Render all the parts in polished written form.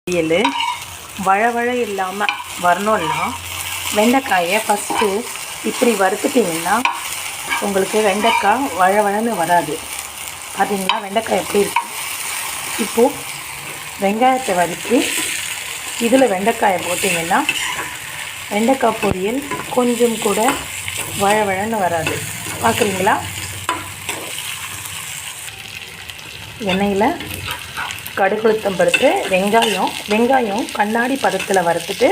பொரியல் வழவழ இல்லாமல் வரணும்னா வெண்டைக்காயை ஃபஸ்ட்டு இப்படி வறுத்துட்டிங்கன்னா உங்களுக்கு வெண்டைக்காய் வழவழன்னு வராது. பார்த்தீங்களா வெண்டைக்காய் எப்படி இருக்கு? இப்போது வெங்காயத்தை வதக்கி இதில் வெண்டைக்காயை போட்டிங்கன்னா வெண்டைக்காய் பொரியல் கொஞ்சம் கூட வழவழன்னு வராது. பார்க்குறீங்களா? எண்ணெயில் கடுகு உளுத்தம் பருப்பு வெங்காயம் கண்ணாடி பதத்தில் வறுத்துட்டு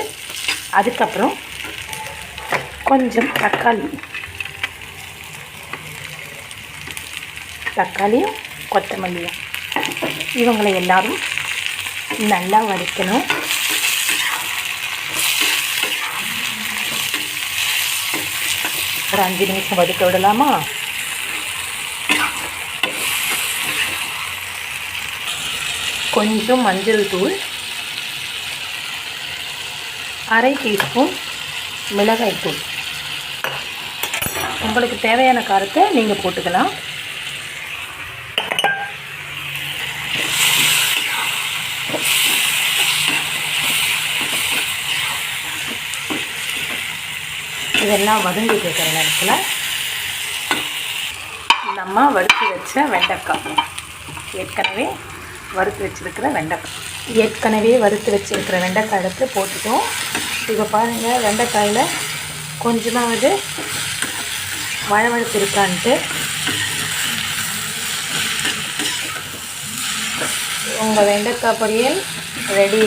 அதுக்கப்புறம் கொஞ்சம் தக்காளியும் கொத்தமல்லியும் இவங்களை எல்லாரும் நல்லா வதக்கணும். ஒரு 5 நிமிஷம் வதக்க விடலாமா? கொஞ்சம் மஞ்சள் தூள், 1/2 டீஸ்பூன் மிளகாய் தூள், உங்களுக்கு தேவையான காரத்தை நீங்கள் போட்டுக்கலாம். இதெல்லாம் வதங்கிட்டு இருக்கிற நேரத்தில் நம்ம வறுத்து வச்ச வெண்டைக்காய், ஏற்கனவே வறுத்து வச்சுருக்கிற வெண்டைக்காய் எடுத்து போட்டுட்டோம். இப்போ பாருங்கள் வெண்டைக்காயில் கொஞ்சமாவது வழவழப்பு இருக்கான்ட்டு. உங்கள் வெண்டைக்காய் பொரியல் ரெடி.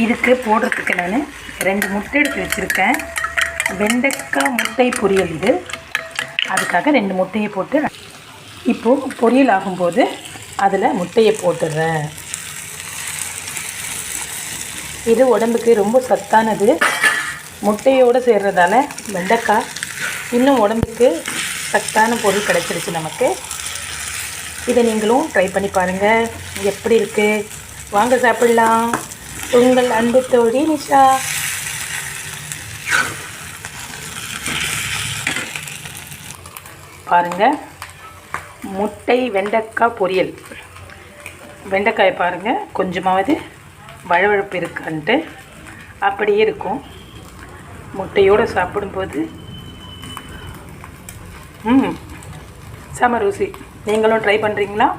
இதுக்கு போடுறதுக்கு நான் 2 முட்டை எடுத்து வச்சுருக்கேன். வெண்டைக்காய் முட்டை பொரியல் இது. அதுக்காக 2 முட்டையை போட்டு இப்போது பொரியல் ஆகும்போது அதில் முட்டையை போட்டுடுறேன். இது உடம்புக்கு ரொம்ப சத்தானது. முட்டையோடு சேர்றதால வெண்டைக்காய் இன்னும் உடம்புக்கு சத்தான பொருள் கிடச்சிருச்சு நமக்கு. இதை நீங்களும் ட்ரை பண்ணி பாருங்கள், எப்படி இருக்குது. வாங்க சாப்பிடலாம். உங்கள் அன்பு தோழி நிஷா. பாருங்கள் முட்டை வெண்டைக்காய் பொரியல். வெண்டைக்காயை பாருங்கள் கொஞ்சமாவது வழவழப்பு இருக்கான்ட்டு அப்படியே இருக்கும். முட்டையோடு சாப்பிடும்போது செம ருசி. நீங்களும் ட்ரை பண்ணுறீங்களா?